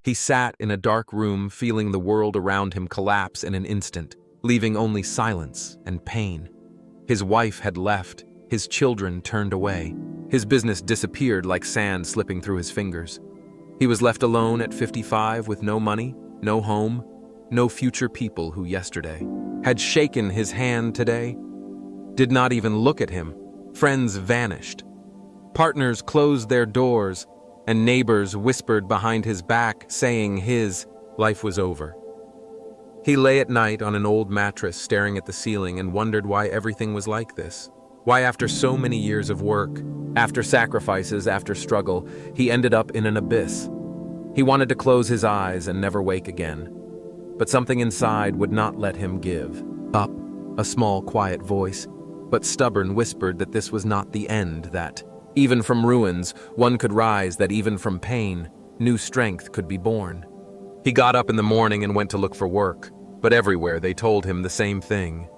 He sat in a dark room, feeling the world around him collapse in an instant, leaving only silence and pain. His wife had left, his children turned away. His business disappeared like sand slipping through his fingers. He was left alone at 55 with no money, no home, no future. People who yesterday had shaken his hand today did not even look at him. Friends vanished. Partners closed their doors, and neighbors whispered behind his back, saying his life was over. He lay at night on an old mattress staring at the ceiling and wondered why everything was like this. Why after so many years of work, after sacrifices, after struggle, he ended up in an abyss. He wanted to close his eyes and never wake again. But something inside would not let him give up. A small, quiet voice, but stubborn, whispered that this was not the end, that even from ruins one could rise, that even from pain, new strength could be born. He got up in the morning and went to look for work, but everywhere they told him the same thing.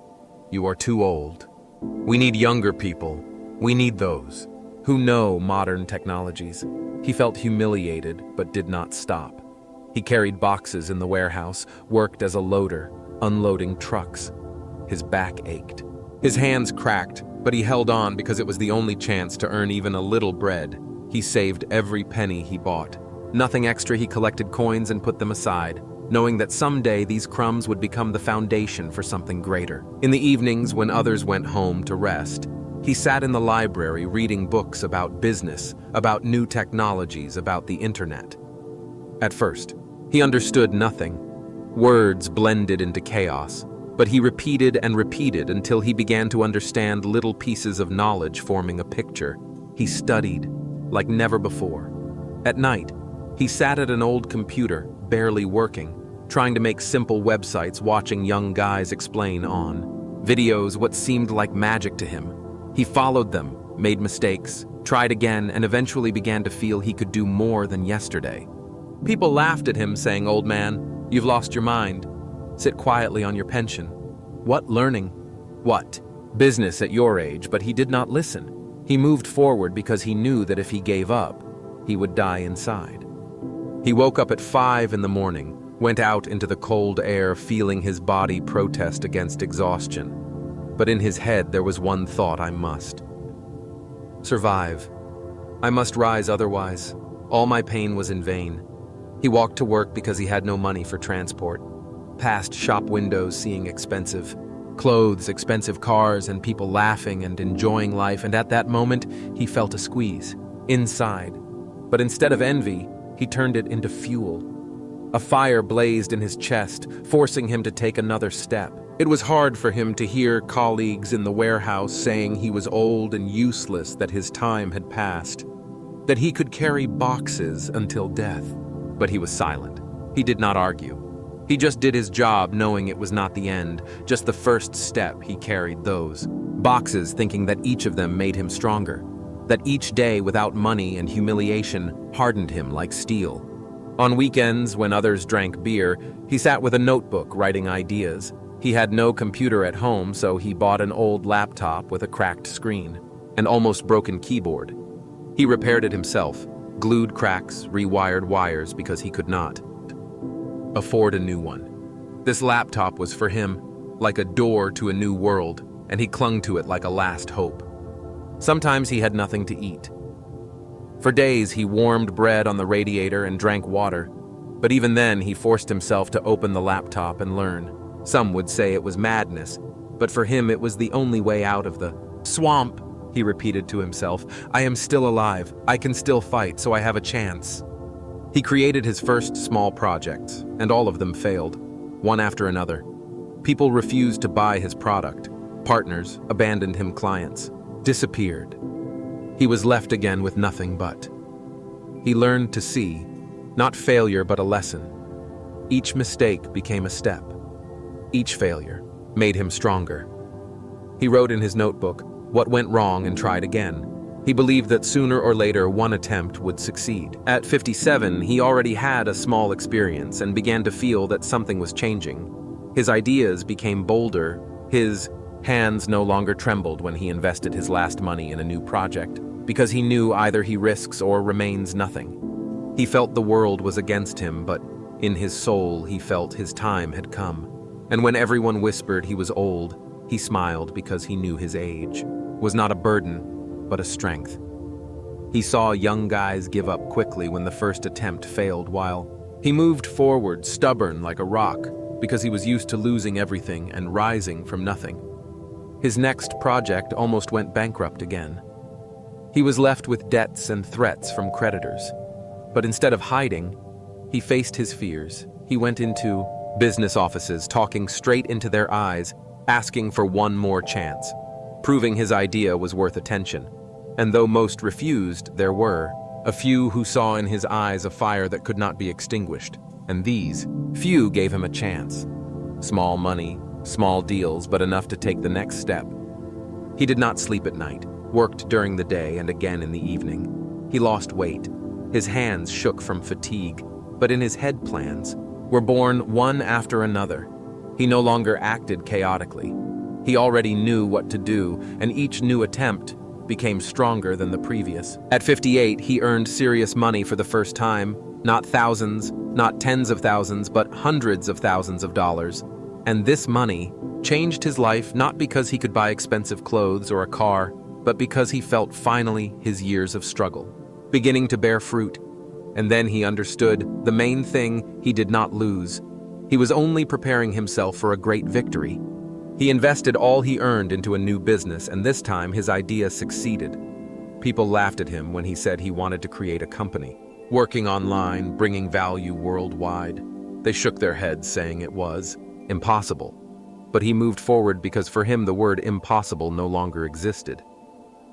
You are too old. We need younger people. We need those who know modern technologies. He felt humiliated, but did not stop. He carried boxes in the warehouse, worked as a loader, unloading trucks. His back ached. His hands cracked, but he held on because it was the only chance to earn even a little bread. He saved every penny he bought. Nothing extra. He collected coins and put them aside, knowing that someday these crumbs would become the foundation for something greater. In the evenings, when others went home to rest, he sat in the library reading books about business, about new technologies, about the internet. At first, he understood nothing. Words blended into chaos, but he repeated and repeated until he began to understand little pieces of knowledge forming a picture. He studied like never before. At night, he sat at an old computer, barely working, trying to make simple websites, watching young guys explain on videos what seemed like magic to him. He followed them, made mistakes, tried again, and eventually began to feel he could do more than yesterday. People laughed at him, saying, "Old man, you've lost your mind. Sit quietly on your pension. What learning? What business at your age?" But he did not listen. He moved forward because he knew that if he gave up, he would die inside. He woke up at 5 in the morning, went out into the cold air, feeling his body protest against exhaustion. But in his head there was one thought: I must survive. I must rise, otherwise all my pain was in vain. He walked to work because he had no money for transport. Past shop windows, seeing expensive clothes, expensive cars, and people laughing and enjoying life, and at that moment he felt a squeeze inside. But instead of envy, he turned it into fuel. A fire blazed in his chest, forcing him to take another step. It was hard for him to hear colleagues in the warehouse saying he was old and useless, that his time had passed, that he could carry boxes until death. But he was silent. He did not argue. He just did his job, knowing it was not the end, just the first step. He carried those boxes, thinking that each of them made him stronger, that each day without money and humiliation hardened him like steel. On weekends, when others drank beer, he sat with a notebook writing ideas. He had no computer at home, so he bought an old laptop with a cracked screen, an almost broken keyboard. He repaired it himself, glued cracks, rewired wires because he could not afford a new one. This laptop was for him like a door to a new world, and he clung to it like a last hope. Sometimes he had nothing to eat. For days he warmed bread on the radiator and drank water, but even then he forced himself to open the laptop and learn. Some would say it was madness, but for him it was the only way out of the swamp. He repeated to himself, "I am still alive. I can still fight, so I have a chance." He created his first small projects, and all of them failed, one after another. People refused to buy his product. Partners abandoned him, clients disappeared. He was left again with nothing but. He learned to see, not failure but a lesson. Each mistake became a step. Each failure made him stronger. He wrote in his notebook what went wrong and tried again. He believed that sooner or later one attempt would succeed. At 57, he already had a small experience and began to feel that something was changing. His ideas became bolder. His hands no longer trembled when he invested his last money in a new project, because he knew either he risks or remains nothing. He felt the world was against him, but in his soul he felt his time had come. And when everyone whispered he was old, he smiled because he knew his age was not a burden, but a strength. He saw young guys give up quickly when the first attempt failed, while he moved forward, stubborn like a rock, because he was used to losing everything and rising from nothing. His next project almost went bankrupt again. He was left with debts and threats from creditors. But instead of hiding, he faced his fears. He went into business offices, talking straight into their eyes, asking for one more chance, proving his idea was worth attention. And though most refused, there were a few who saw in his eyes a fire that could not be extinguished. And these few gave him a chance. Small money, small deals, but enough to take the next step. He did not sleep at night, worked during the day and again in the evening. He lost weight. His hands shook from fatigue, but in his head plans were born one after another. He no longer acted chaotically. He already knew what to do, and each new attempt became stronger than the previous. At 58, he earned serious money for the first time, not thousands, not tens of thousands, but hundreds of thousands of dollars. And this money changed his life not because he could buy expensive clothes or a car, but because he felt finally his years of struggle beginning to bear fruit. And then he understood the main thing: he did not lose. He was only preparing himself for a great victory. He invested all he earned into a new business, and this time his idea succeeded. People laughed at him when he said he wanted to create a company, working online, bringing value worldwide. They shook their heads, saying it was impossible. But he moved forward because for him the word impossible no longer existed.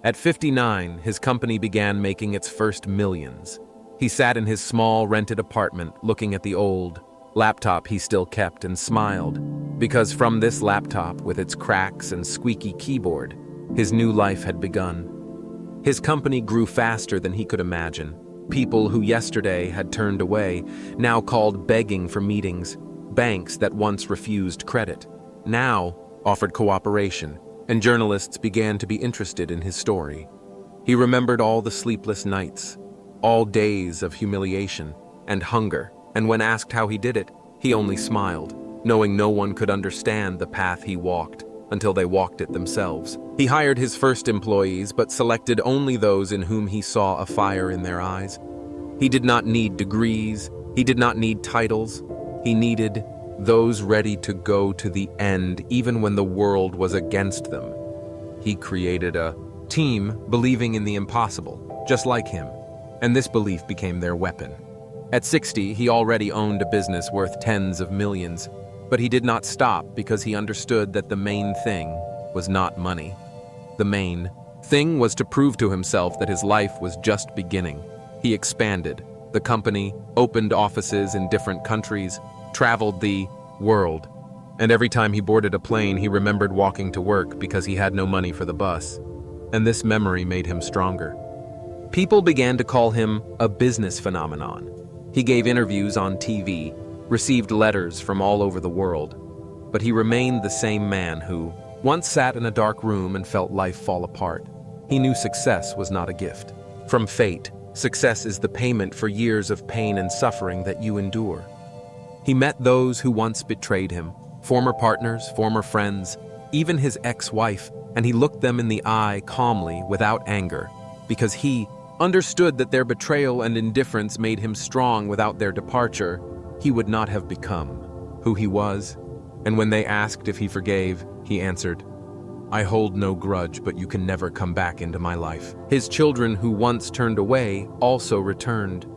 At 59, his company began making its first millions. He sat in his small rented apartment looking at the old laptop he still kept and smiled, because from this laptop, with its cracks and squeaky keyboard, his new life had begun. His company grew faster than he could imagine. People who yesterday had turned away now called begging for meetings. Banks that once refused credit now offered cooperation, and journalists began to be interested in his story. He remembered all the sleepless nights, all days of humiliation and hunger, and when asked how he did it, he only smiled, knowing no one could understand the path he walked until they walked it themselves. He hired his first employees, but selected only those in whom he saw a fire in their eyes. He did not need degrees, he did not need titles. He needed those ready to go to the end even when the world was against them. He created a team believing in the impossible, just like him, and this belief became their weapon. At 60, he already owned a business worth tens of millions, but he did not stop because he understood that the main thing was not money. The main thing was to prove to himself that his life was just beginning. He expanded. The company opened offices in different countries, traveled the world, and every time he boarded a plane, he remembered walking to work because he had no money for the bus. And this memory made him stronger. People began to call him a business phenomenon. He gave interviews on TV, received letters from all over the world, but he remained the same man who once sat in a dark room and felt life fall apart. He knew success was not a gift from fate. Success is the payment for years of pain and suffering that you endure. He met those who once betrayed him, former partners, former friends, even his ex-wife, and he looked them in the eye calmly, without anger, because he understood that their betrayal and indifference made him strong. Without their departure, he would not have become who he was. And when they asked if he forgave, he answered, "I hold no grudge, but you can never come back into my life." His children who once turned away also returned,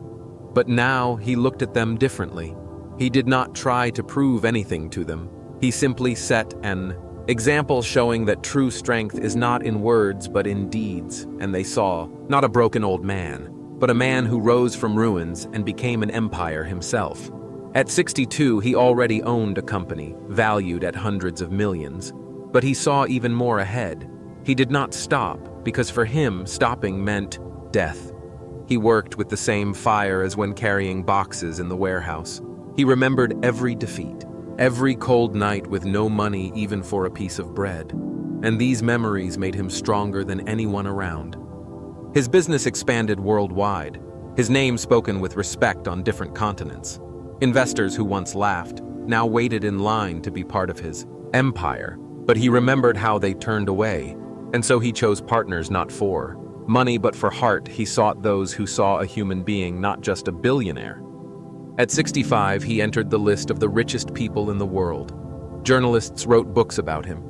but now he looked at them differently. He did not try to prove anything to them. He simply set an example showing that true strength is not in words but in deeds, and they saw not a broken old man, but a man who rose from ruins and became an empire himself. At 62, he already owned a company valued at hundreds of millions, but he saw even more ahead. He did not stop because for him, stopping meant death. He worked with the same fire as when carrying boxes in the warehouse. He remembered every defeat, every cold night with no money even for a piece of bread. And these memories made him stronger than anyone around. His business expanded worldwide. his name spoken with respect on different continents. Investors who once laughed now waited in line to be part of his empire, but he remembered how they turned away, and so he chose partners not for money but for heart. He sought those who saw a human being, not just a billionaire. At 65, he entered the list of the richest people in the world. Journalists wrote books about him.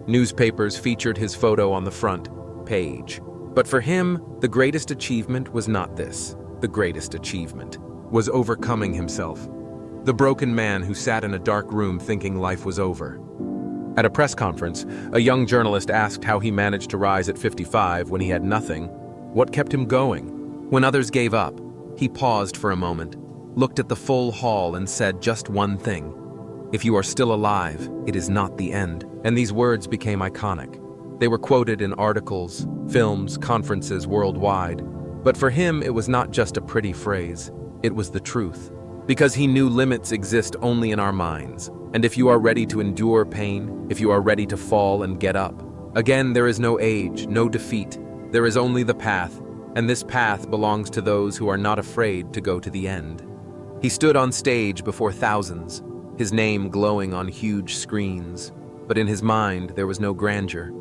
Newspapers featured his photo on the front page. But for him, the greatest achievement was not this. The greatest achievement was overcoming himself. The broken man who sat in a dark room thinking life was over. At a press conference, a young journalist asked how he managed to rise at 55 when he had nothing. What kept him going? When others gave up, he paused for a moment, looked at the full hall and said just one thing: "If you are still alive, it is not the end." And these words became iconic. They were quoted in articles, films, conferences worldwide. But for him, it was not just a pretty phrase. It was the truth. Because he knew limits exist only in our minds. And if you are ready to endure pain, if you are ready to fall and get up, again, there is no age, no defeat. There is only the path, and this path belongs to those who are not afraid to go to the end. He stood on stage before thousands, his name glowing on huge screens, but in his mind there was no grandeur.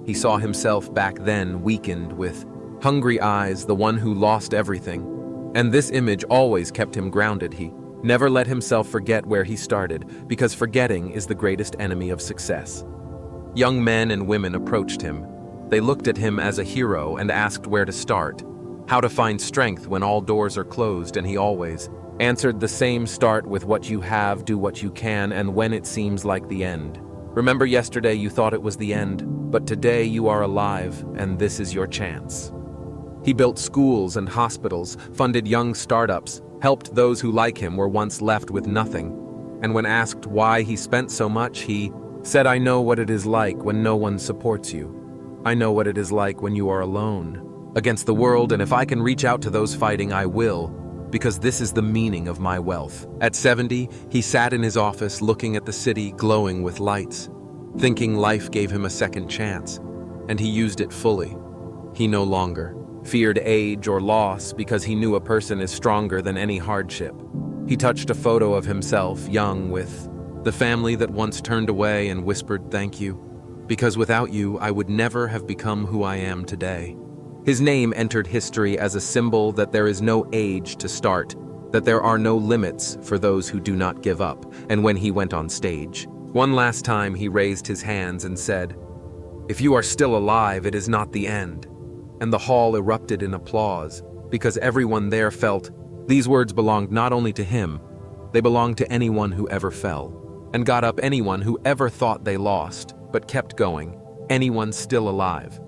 He saw himself back then weakened, with hungry eyes, the one who lost everything. And this image always kept him grounded. He never let himself forget where he started, because forgetting is the greatest enemy of success. Young men and women approached him. They looked at him as a hero and asked where to start, how to find strength when all doors are closed, and he always answered the same: start with what you have, do what you can, and when it seems like the end. Remember, yesterday you thought it was the end, but today you are alive, and this is your chance. He built schools and hospitals, funded young startups, helped those who, like him, were once left with nothing. And when asked why he spent so much, he said, "I know what it is like when no one supports you. I know what it is like when you are alone against the world, and if I can reach out to those fighting, I will, because this is the meaning of my wealth." At 70, he sat in his office looking at the city glowing with lights, thinking life gave him a second chance, and he used it fully. He no longer feared age or loss, because he knew a person is stronger than any hardship. He touched a photo of himself, young, with the family that once turned away, and whispered, "Thank you, because without you, I would never have become who I am today." His name entered history as a symbol that there is no age to start, that there are no limits for those who do not give up. And when he went on stage, one last time he raised his hands and said, "If you are still alive, it is not the end." And the hall erupted in applause, because everyone there felt these words belonged not only to him, they belonged to anyone who ever fell, and got up, anyone who ever thought they lost, but kept going, anyone still alive.